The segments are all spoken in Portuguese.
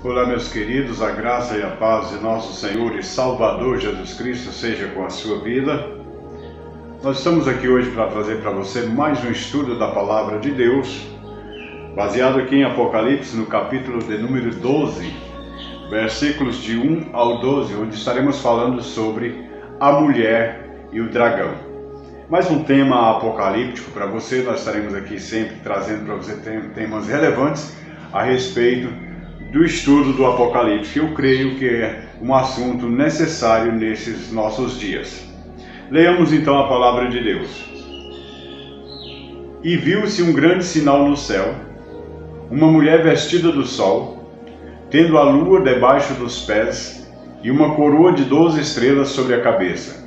Olá, meus queridos, a graça e a paz de nosso Senhor e Salvador Jesus Cristo seja com a sua vida. Nós estamos aqui hoje para trazer para você mais um estudo da Palavra de Deus, baseado aqui em Apocalipse, no capítulo de número 12, versículos de 1 ao 12, onde estaremos falando sobre a mulher e o dragão. Mais um tema apocalíptico para você. Nós estaremos aqui sempre trazendo para você temas relevantes a respeito do estudo do Apocalipse, que eu creio que é um assunto necessário nesses nossos dias. Leamos então a palavra de Deus. E viu-se um grande sinal no céu, uma mulher vestida do sol, tendo a lua debaixo dos pés e uma coroa de 12 estrelas sobre a cabeça.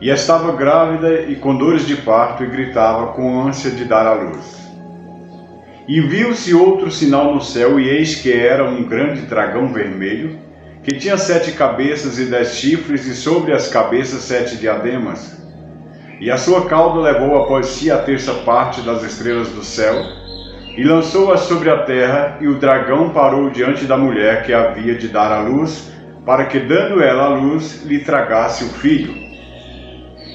E estava grávida e com dores de parto e gritava com ânsia de dar à luz. E viu-se outro sinal no céu, e eis que era um grande dragão vermelho, que tinha 7 cabeças e 10 chifres, e sobre as cabeças 7 diademas. E a sua cauda levou após si a terça parte das estrelas do céu, e lançou-as sobre a terra, e o dragão parou diante da mulher que havia de dar à luz, para que, dando ela à luz, lhe tragasse o filho.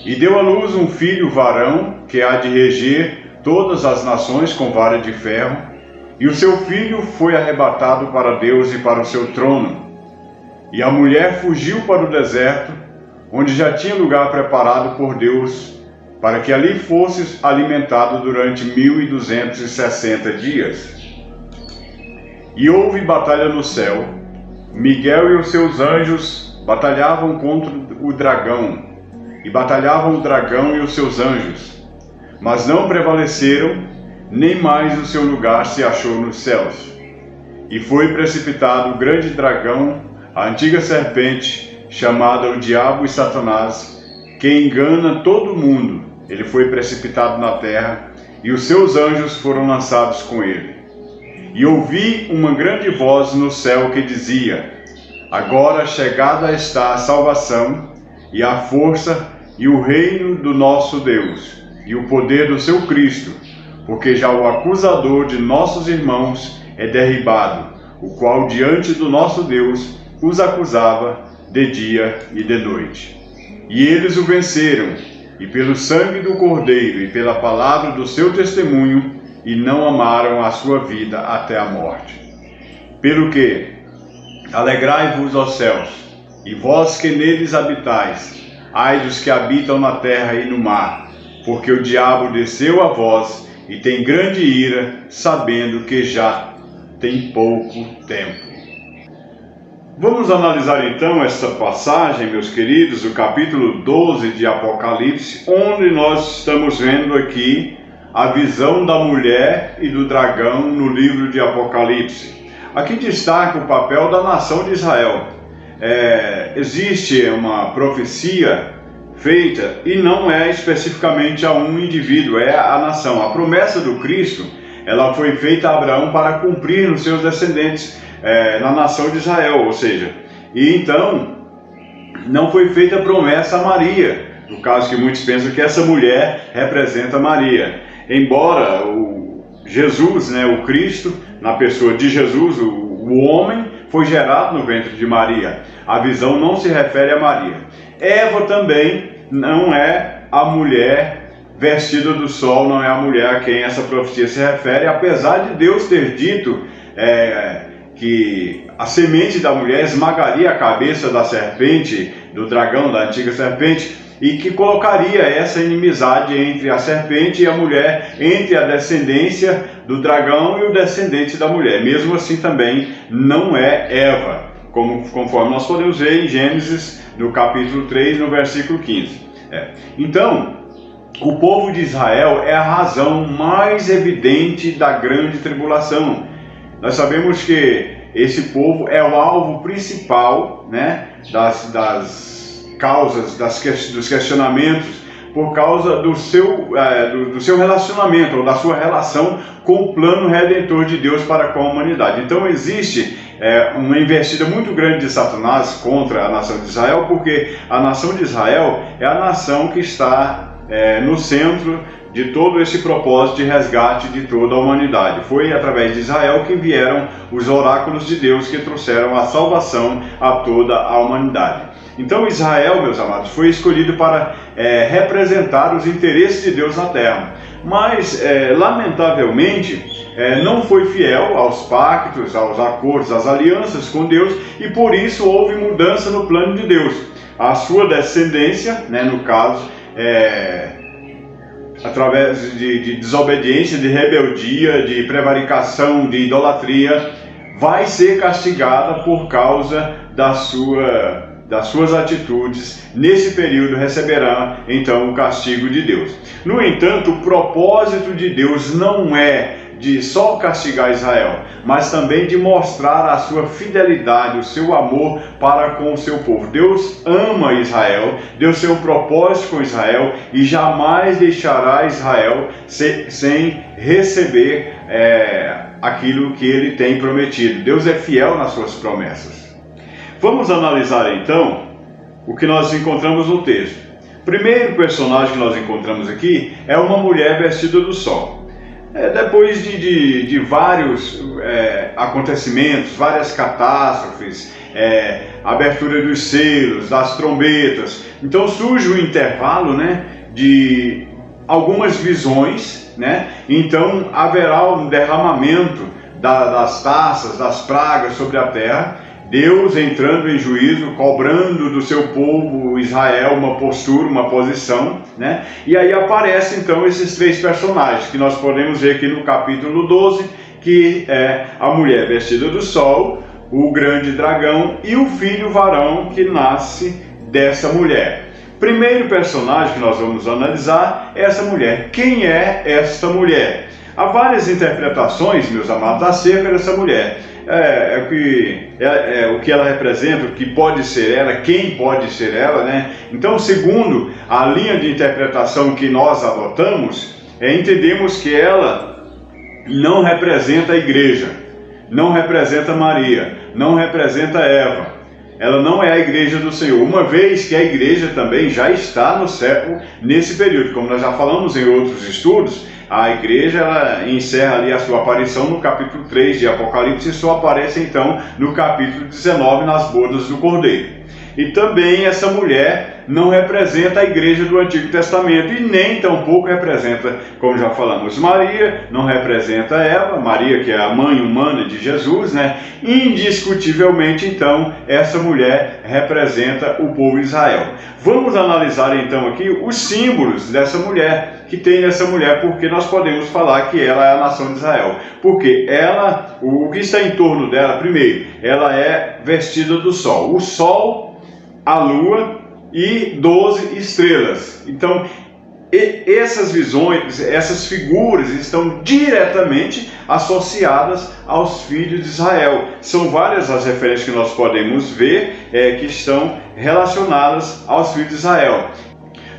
E deu à luz um filho varão, que há de reger todas as nações com vara de ferro, e o seu filho foi arrebatado para Deus e para o seu trono. E a mulher fugiu para o deserto, onde já tinha lugar preparado por Deus, para que ali fosse alimentado durante 1260 dias. E houve batalha no céu. Miguel e os seus anjos batalhavam contra o dragão, e batalhavam o dragão e os seus anjos, mas não prevaleceram, nem mais o seu lugar se achou nos céus. E foi precipitado o grande dragão, a antiga serpente, chamada o Diabo e Satanás, que engana todo o mundo. Ele foi precipitado na terra, e os seus anjos foram lançados com ele. E ouvi uma grande voz no céu que dizia: agora chegada está a salvação, e a força, e o reino do nosso Deus, e o poder do seu Cristo, porque já o acusador de nossos irmãos é derribado, o qual diante do nosso Deus os acusava de dia e de noite. E eles o venceram, e pelo sangue do Cordeiro e pela palavra do seu testemunho, e não amaram a sua vida até a morte. Pelo que, alegrai-vos, ó céus, e vós que neles habitais, ai dos que habitam na terra e no mar, porque o diabo desceu a vós e tem grande ira, sabendo que já tem pouco tempo. Vamos analisar então esta passagem, meus queridos, o capítulo 12 de Apocalipse, onde nós estamos vendo aqui a visão da mulher e do dragão no livro de Apocalipse. Aqui destaca o papel da nação de Israel. Existe uma profecia feita, e não é especificamente a um indivíduo, é a nação. A promessa do Cristo, ela foi feita a Abraão para cumprir nos seus descendentes, na nação de Israel, ou seja, e então não foi feita a promessa a Maria, no caso que muitos pensam que essa mulher representa Maria, embora Jesus, o Cristo, na pessoa de Jesus, o homem, foi gerado no ventre de Maria. A visão não se refere a Maria. Eva também não é a mulher vestida do sol, não é a mulher a quem essa profecia se refere, apesar de Deus ter dito que a semente da mulher esmagaria a cabeça da serpente, do dragão, da antiga serpente, e que colocaria essa inimizade entre a serpente e a mulher, entre a descendência do dragão e o descendente da mulher. Mesmo assim também não é Eva, conforme nós podemos ver em Gênesis, no capítulo 3, no versículo 15. Então, o povo de Israel é a razão mais evidente da grande tribulação. Nós sabemos que esse povo é o alvo principal, das causas, dos questionamentos, por causa do seu relacionamento, ou da sua relação com o plano redentor de Deus para com a humanidade. Então existe uma investida muito grande de Satanás contra a nação de Israel, porque a nação de Israel é a nação que está no centro de todo esse propósito de resgate de toda a humanidade. Foi através de Israel que vieram os oráculos de Deus que trouxeram a salvação a toda a humanidade. Então Israel, meus amados, foi escolhido para representar os interesses de Deus na terra. Mas, lamentavelmente, não foi fiel aos pactos, aos acordos, às alianças com Deus, e por isso houve mudança no plano de Deus. A sua descendência, no caso, através de desobediência, de rebeldia, de prevaricação, de idolatria, vai ser castigada por causa das suas atitudes. Nesse período receberá então o castigo de Deus. No entanto, o propósito de Deus não é de só castigar Israel, mas também de mostrar a sua fidelidade, o seu amor para com o seu povo. Deus ama Israel, Deus tem um propósito com Israel e jamais deixará Israel sem receber aquilo que ele tem prometido. Deus é fiel nas suas promessas. Vamos analisar então o que nós encontramos no texto. O primeiro personagem que nós encontramos aqui é uma mulher vestida do sol. Depois de vários acontecimentos, várias catástrofes, abertura dos selos, das trombetas, então surge um intervalo, de algumas visões, então haverá um derramamento das taças, das pragas sobre a terra, Deus entrando em juízo, cobrando do seu povo Israel uma postura, uma posição, E aí aparecem então esses três personagens que nós podemos ver aqui no capítulo 12, que é a mulher vestida do sol, o grande dragão e o filho varão que nasce dessa mulher. Primeiro personagem que nós vamos analisar é essa mulher. Quem é esta mulher? Há várias interpretações, meus amados, acerca dessa mulher. O que ela representa, o que pode ser ela, quem pode ser ela, Então, segundo a linha de interpretação que nós adotamos, entendemos que ela não representa a igreja, não representa Maria, não representa Eva. Ela não é a igreja do Senhor, uma vez que a igreja também já está no céu nesse período. Como nós já falamos em outros estudos, a igreja ela encerra ali a sua aparição no capítulo 3 de Apocalipse e só aparece então no capítulo 19 nas bodas do Cordeiro. E também essa mulher não representa a igreja do Antigo Testamento e nem tampouco representa, como já falamos, Maria, não representa Eva, Maria que é a mãe humana de Jesus, Indiscutivelmente então essa mulher representa o povo de Israel. Vamos analisar então aqui os símbolos dessa mulher, que tem essa mulher, porque nós podemos falar que ela é a nação de Israel, porque ela, o que está em torno dela, primeiro, ela é vestida do sol, o sol, a lua e 12 estrelas. Então, essas visões, essas figuras estão diretamente associadas aos filhos de Israel. São várias as referências que nós podemos ver que estão relacionadas aos filhos de Israel.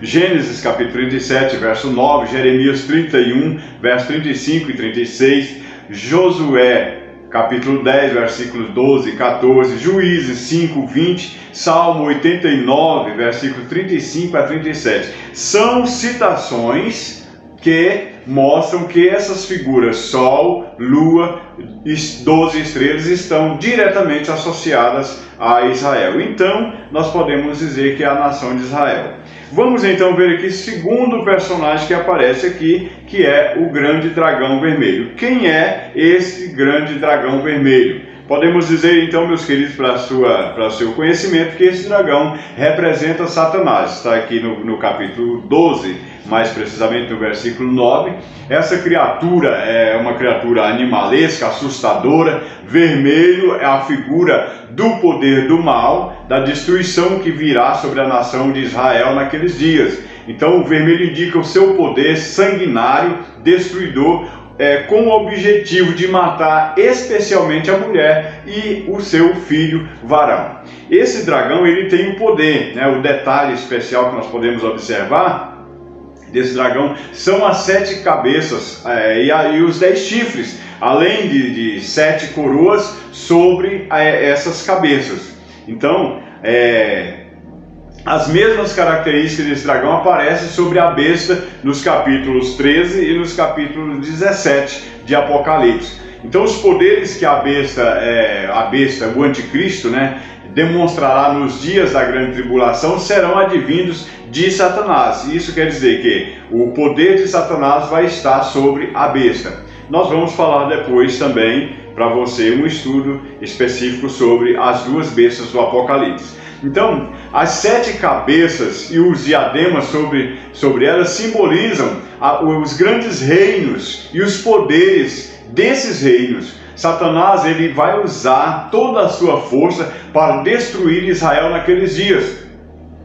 Gênesis capítulo 37, verso 9, Jeremias 31, verso 35 e 36, Josué capítulo 10, versículos 12 e 14, Juízes 5, 20, Salmo 89, versículos 35 a 37. São citações que mostram que essas figuras, Sol, Lua e 12 estrelas, estão diretamente associadas a Israel. Então, nós podemos dizer que é a nação de Israel. Vamos então ver aqui o segundo personagem que aparece aqui, que é o grande dragão vermelho. Quem é esse grande dragão vermelho? Podemos dizer então, meus queridos, para o seu conhecimento, que esse dragão representa Satanás. Está aqui no capítulo 12, mais precisamente no versículo 9. Essa criatura é uma criatura animalesca, assustadora. Vermelho é a figura do poder do mal, da destruição que virá sobre a nação de Israel naqueles dias. Então o vermelho indica o seu poder sanguinário, destruidor, com o objetivo de matar especialmente a mulher e o seu filho varão. Esse dragão ele tem um poder, o detalhe especial que nós podemos observar desse dragão são as 7 cabeças e os 10 chifres, além de 7 coroas sobre essas cabeças. Então, As mesmas características desse dragão aparecem sobre a besta nos capítulos 13 e nos capítulos 17 de Apocalipse. Então os poderes que a besta, o anticristo, né, demonstrará nos dias da grande tribulação serão advindos de Satanás. Isso quer dizer que o poder de Satanás vai estar sobre a besta. Nós vamos falar depois também para você um estudo específico sobre as duas bestas do Apocalipse. Então, as 7 cabeças e os diademas sobre elas simbolizam os grandes reinos e os poderes desses reinos. Satanás ele vai usar toda a sua força para destruir Israel naqueles dias.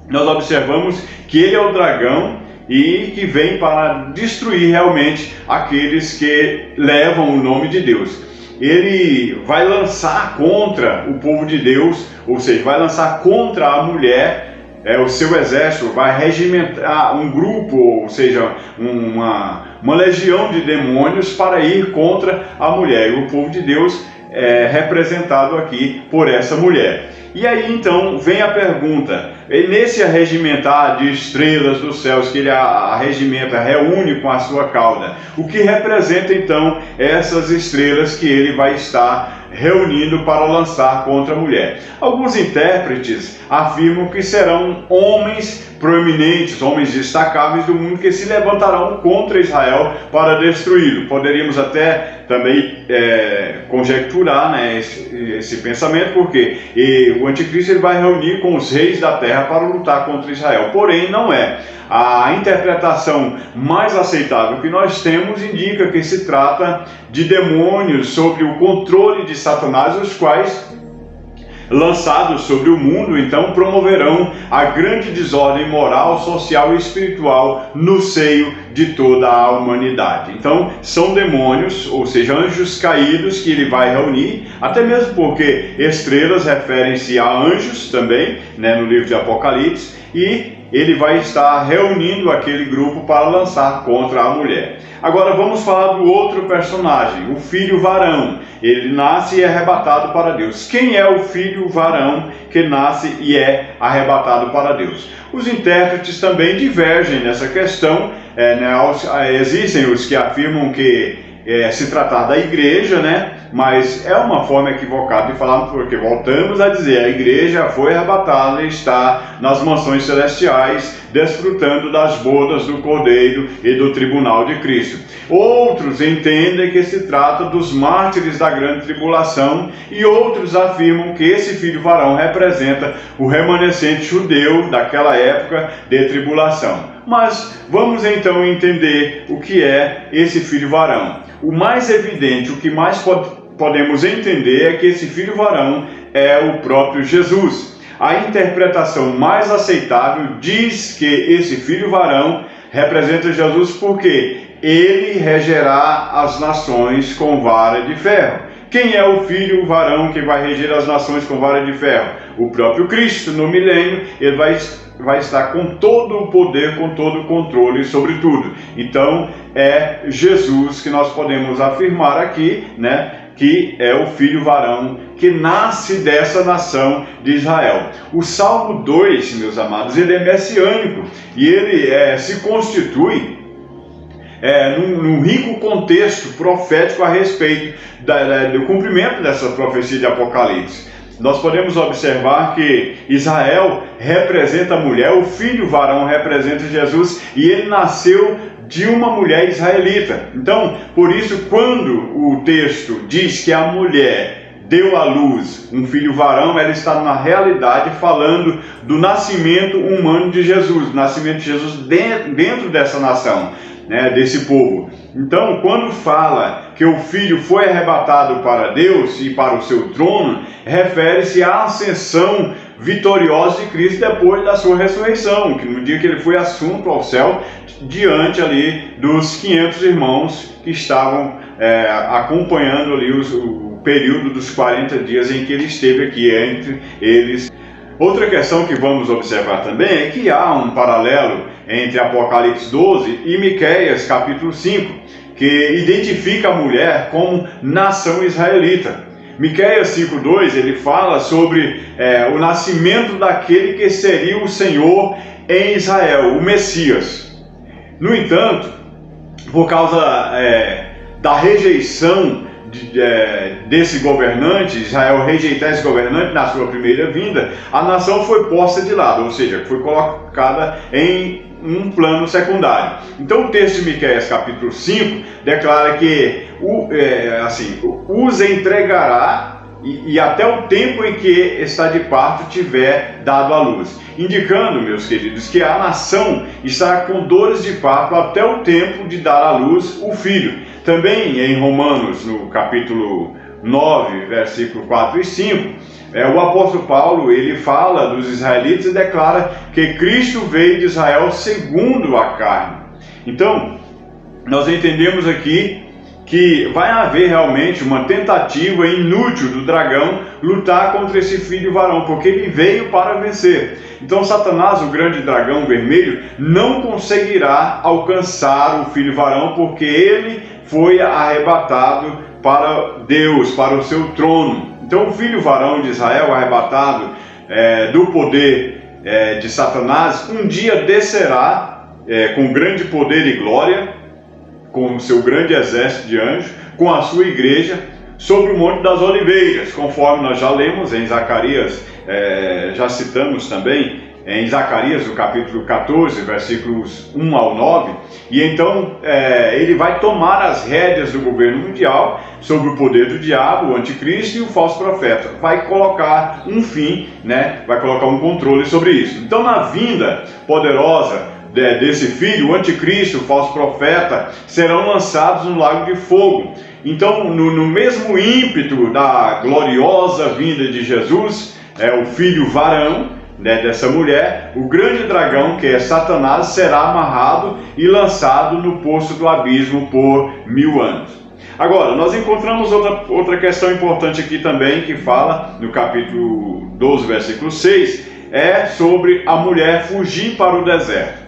Nós observamos que ele é o dragão e que vem para destruir realmente aqueles que levam o nome de Deus. Ele vai lançar contra o povo de Deus, ou seja, vai lançar contra a mulher, o seu exército, vai regimentar um grupo, ou seja, uma legião de demônios para ir contra a mulher. E o povo de Deus é representado aqui por essa mulher. E aí então vem a pergunta, nesse arregimentar de estrelas dos céus que ele arregimenta, reúne com a sua cauda, o que representa então essas estrelas que ele vai estar reunindo para lançar contra a mulher? Alguns intérpretes afirmam que serão homens proeminentes, homens destacáveis do mundo que se levantarão contra Israel para destruí-lo. Poderíamos até também conjecturar, né, esse pensamento, porque o anticristo ele vai reunir com os reis da terra para lutar contra Israel. Porém, não é. A interpretação mais aceitável que nós temos indica que se trata de demônios sob o controle de Satanás, os quais, lançados sobre o mundo, então promoverão a grande desordem moral, social e espiritual no seio de toda a humanidade. Então são demônios, ou seja, anjos caídos que ele vai reunir, até mesmo porque estrelas referem-se a anjos também, né, no livro de Apocalipse, e ele vai estar reunindo aquele grupo para lançar contra a mulher. Agora vamos falar do outro personagem, o filho varão. Ele nasce e é arrebatado para Deus. Quem é o filho varão que nasce e é arrebatado para Deus? Os intérpretes também divergem nessa questão. Existem os que afirmam que se tratar da igreja, né? Mas é uma forma equivocada de falar, porque voltamos a dizer, a igreja foi arrebatada e está nas mansões celestiais, desfrutando das bodas do Cordeiro e do tribunal de Cristo. Outros entendem que se trata dos mártires da grande tribulação, e outros afirmam que esse filho varão representa o remanescente judeu daquela época de tribulação. Mas vamos então entender o que é esse filho varão. O mais evidente, o que mais podemos entender é que esse filho varão é o próprio Jesus. A interpretação mais aceitável diz que esse filho varão representa Jesus porque ele regerá as nações com vara de ferro. Quem é o filho varão que vai reger as nações com vara de ferro? O próprio Cristo. No milênio ele vai estar com todo o poder, com todo o controle sobre tudo. Então é Jesus que nós podemos afirmar aqui, né, que é o filho varão que nasce dessa nação de Israel. O Salmo 2, meus amados, ele é messiânico e ele se constitui num rico contexto profético a respeito do cumprimento dessa profecia de Apocalipse. Nós podemos observar que Israel representa a mulher, o filho varão representa Jesus, e ele nasceu de uma mulher israelita. Então, por isso, quando o texto diz que a mulher deu à luz um filho varão, ela está na realidade falando do nascimento humano de Jesus, do nascimento de Jesus dentro dessa nação, né, desse povo. Então, quando fala que o filho foi arrebatado para Deus e para o seu trono, refere-se à ascensão vitoriosa de Cristo depois da sua ressurreição, que no dia que ele foi assunto ao céu, diante ali dos 500 irmãos que estavam acompanhando ali o período dos 40 dias em que ele esteve aqui entre eles. Outra questão que vamos observar também é que há um paralelo entre Apocalipse 12 e Miqueias capítulo 5, que identifica a mulher como nação israelita. Miqueias 5:2, ele fala sobre o nascimento daquele que seria o Senhor em Israel, o Messias. No entanto, por causa da rejeição desse governante, Israel rejeitar esse governante na sua primeira vinda, a nação foi posta de lado, ou seja, foi colocada em um plano secundário. Então o texto de Miqueias capítulo 5 declara que os entregará e até o tempo em que está de parto tiver dado à luz, indicando, meus queridos, que a nação está com dores de parto até o tempo de dar à luz o filho. Também em Romanos, no capítulo 9, versículo 4 e 5, o apóstolo Paulo, ele fala dos israelitas e declara que Cristo veio de Israel segundo a carne. Então, nós entendemos aqui que vai haver realmente uma tentativa inútil do dragão lutar contra esse filho varão, porque ele veio para vencer. Então Satanás, o grande dragão vermelho, não conseguirá alcançar o filho varão, porque ele foi arrebatado para Deus, para o seu trono. Então o filho varão de Israel, arrebatado do poder de Satanás, um dia descerá com grande poder e glória, com o seu grande exército de anjos, com a sua igreja, sobre o Monte das Oliveiras, conforme nós já lemos em Zacarias, já citamos também, em Zacarias, no capítulo 14, versículos 1 ao 9, e então ele vai tomar as rédeas do governo mundial sobre o poder do diabo, o anticristo e o falso profeta. Vai colocar um fim, vai colocar um controle sobre isso. Então, na vinda poderosa desse filho, o anticristo, o falso profeta, serão lançados no lago de fogo. Então, no mesmo ímpeto da gloriosa vinda de Jesus, o filho varão, dessa mulher, o grande dragão, que é Satanás, será amarrado e lançado no poço do abismo por 1000 anos. Agora, nós encontramos outra questão importante aqui também, que fala no capítulo 12, versículo 6, sobre a mulher fugir para o deserto.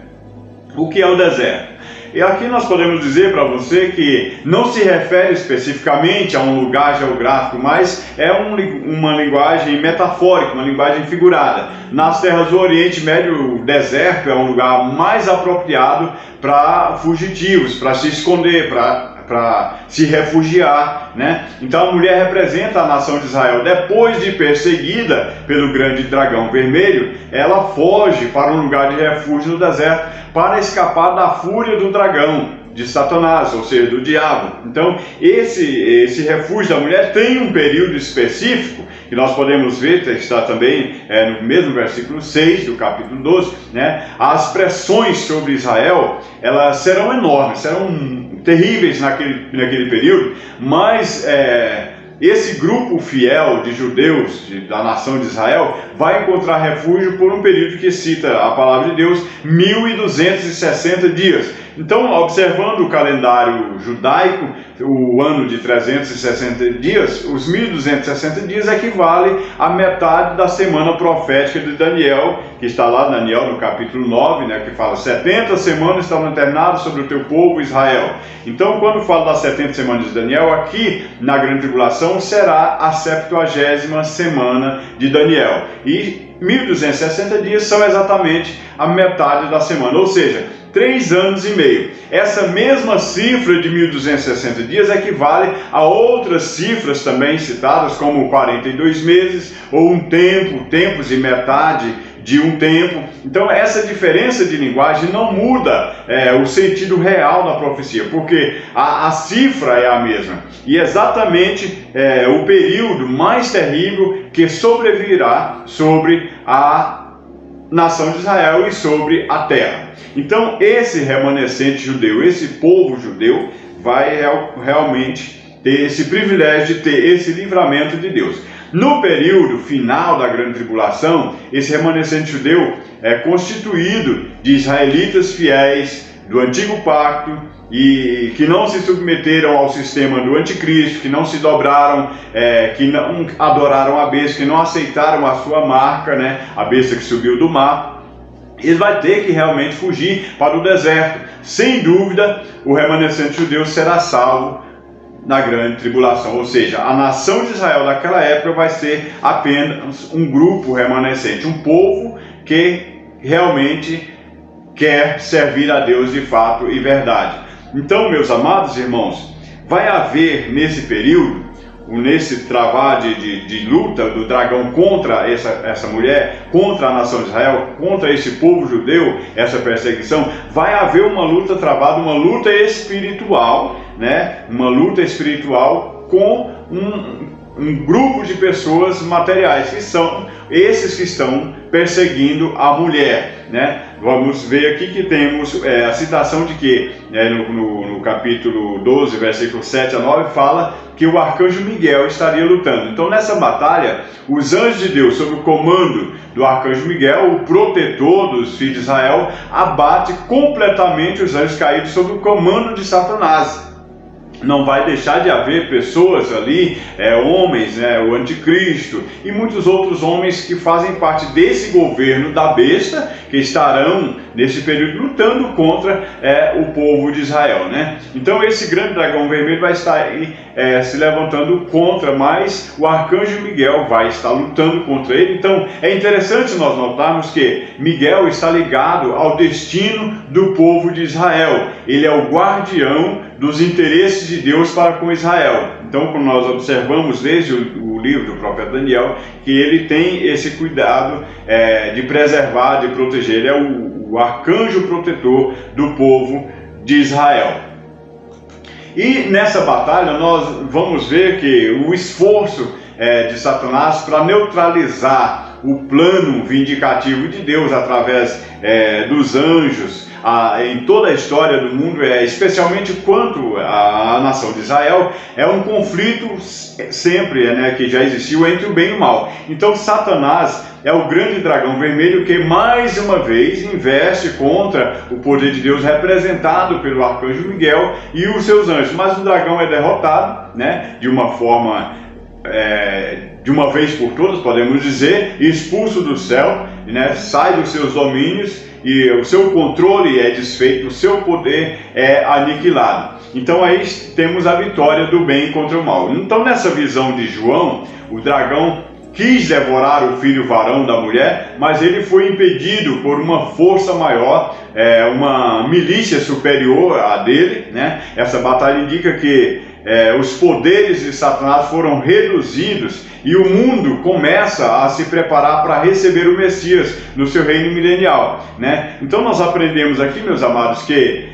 O que é o deserto? E aqui nós podemos dizer para você que não se refere especificamente a um lugar geográfico, mas é uma linguagem metafórica, uma linguagem figurada. Nas terras do Oriente Médio, o deserto é um lugar mais apropriado para fugitivos, para se esconder, para se refugiar, Então a mulher representa a nação de Israel. Depois de perseguida pelo grande dragão vermelho, ela foge para um lugar de refúgio no deserto para escapar da fúria do dragão, de Satanás, ou seja, do diabo. Então esse refúgio da mulher tem um período específico, que nós podemos ver, está também no mesmo versículo 6 do capítulo 12, As pressões sobre Israel, elas serão enormes, serão terríveis naquele período, mas esse grupo fiel de judeus da nação de Israel vai encontrar refúgio por um período que cita a palavra de Deus, 1260 dias. Então, observando o calendário judaico, o ano de 360 dias, os 1260 dias equivale à metade da semana profética de Daniel, que está lá, Daniel no capítulo 9, que fala 70 semanas estarão terminadas sobre o teu povo Israel. Então, quando fala das 70 semanas de Daniel, aqui na grande tribulação será a 70ª semana de Daniel. E 1260 dias são exatamente a metade da semana, ou seja, 3 anos e meio. Essa mesma cifra de 1260 dias equivale a outras cifras também citadas, como 42 meses, ou um tempo, tempos e metade de um tempo. Então essa diferença de linguagem não muda o sentido real da profecia, porque a cifra é a mesma. E exatamente o período mais terrível que sobrevirá sobre a nação de Israel e sobre a terra. Então esse remanescente judeu, esse povo judeu, vai realmente ter esse privilégio de ter esse livramento de Deus. No período final da grande tribulação, esse remanescente judeu é constituído de israelitas fiéis do antigo pacto e que não se submeteram ao sistema do anticristo, que não se dobraram, que não adoraram a besta, que não aceitaram a sua marca, a besta que subiu do mar. Ele vai ter que realmente fugir para o deserto. Sem dúvida, o remanescente judeu será salvo na grande tribulação, ou seja, a nação de Israel daquela época vai ser apenas um grupo remanescente, um povo que realmente quer servir a Deus de fato e verdade. Então, meus amados irmãos, vai haver nesse período, nesse travar de luta do dragão contra essa mulher, contra a nação de Israel, contra esse povo judeu, essa perseguição, vai haver uma luta travada, uma luta espiritual, né? Uma luta espiritual com um grupo de pessoas materiais, que são esses que estão perseguindo a mulher, né? Vamos ver aqui que temos a citação de que no capítulo 12, versículo 7 a 9, fala que o arcanjo Miguel estaria lutando. Então, nessa batalha, os anjos de Deus, sob o comando do arcanjo Miguel, o protetor dos filhos de Israel, abate completamente os anjos caídos sob o comando de Satanás. Não vai deixar de haver pessoas ali, homens, o anticristo e muitos outros homens que fazem parte desse governo da besta, que estarão nesse período lutando contra o povo de Israel, né? Então esse grande dragão vermelho vai estar aí se levantando contra, mas o arcanjo Miguel vai estar lutando contra ele. Então é interessante nós notarmos que Miguel está ligado ao destino do povo de Israel. Ele é o guardião dos interesses de Deus para com Israel. Então, quando nós observamos desde o livro do profeta Daniel, que ele tem esse cuidado de preservar, de proteger. Ele é o arcanjo protetor do povo de Israel. E nessa batalha nós vamos ver que o esforço de Satanás para neutralizar o plano vindicativo de Deus através dos anjos, em toda a história do mundo, especialmente quanto à nação de Israel, é um conflito sempre, que já existiu entre o bem e o mal. Então Satanás é o grande dragão vermelho que mais uma vez investe contra o poder de Deus representado pelo arcanjo Miguel e os seus anjos. Mas o dragão é derrotado, de uma forma, de uma vez por todas, podemos dizer, expulso do céu, sai dos seus domínios e o seu controle é desfeito, o seu poder é aniquilado. Então aí temos a vitória do bem contra o mal. Então nessa visão de João, o dragão quis devorar o filho varão da mulher, mas ele foi impedido por uma força maior, uma milícia superior à dele, Essa batalha indica que os poderes de Satanás foram reduzidos e o mundo começa a se preparar para receber o Messias no seu reino milenial, Então nós aprendemos aqui, meus amados, que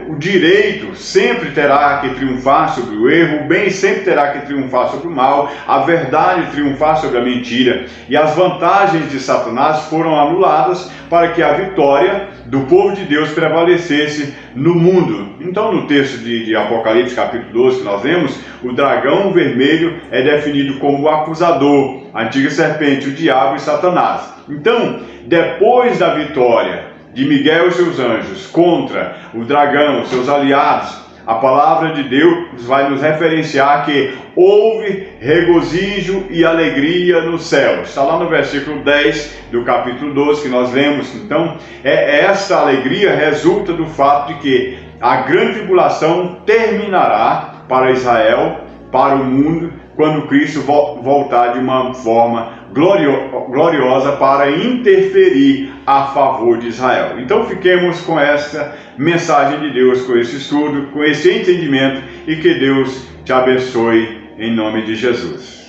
o direito sempre terá que triunfar sobre o erro, o bem sempre terá que triunfar sobre o mal, a verdade triunfar sobre a mentira, e as vantagens de Satanás foram anuladas para que a vitória do povo de Deus prevalecesse no mundo. Então no texto de Apocalipse capítulo 12 que nós lemos, o dragão vermelho é definido como o acusador, a antiga serpente, o diabo e Satanás. Então, depois da vitória de Miguel e seus anjos contra o dragão, os seus aliados, a palavra de Deus vai nos referenciar que houve regozijo e alegria no céu. Está lá no versículo 10 do capítulo 12 que nós lemos. Então, essa alegria resulta do fato de que a grande tribulação terminará para Israel, para o mundo, quando Cristo voltar de uma forma gloriosa para interferir a favor de Israel. Então fiquemos com essa mensagem de Deus, com esse estudo, com esse entendimento, e que Deus te abençoe em nome de Jesus.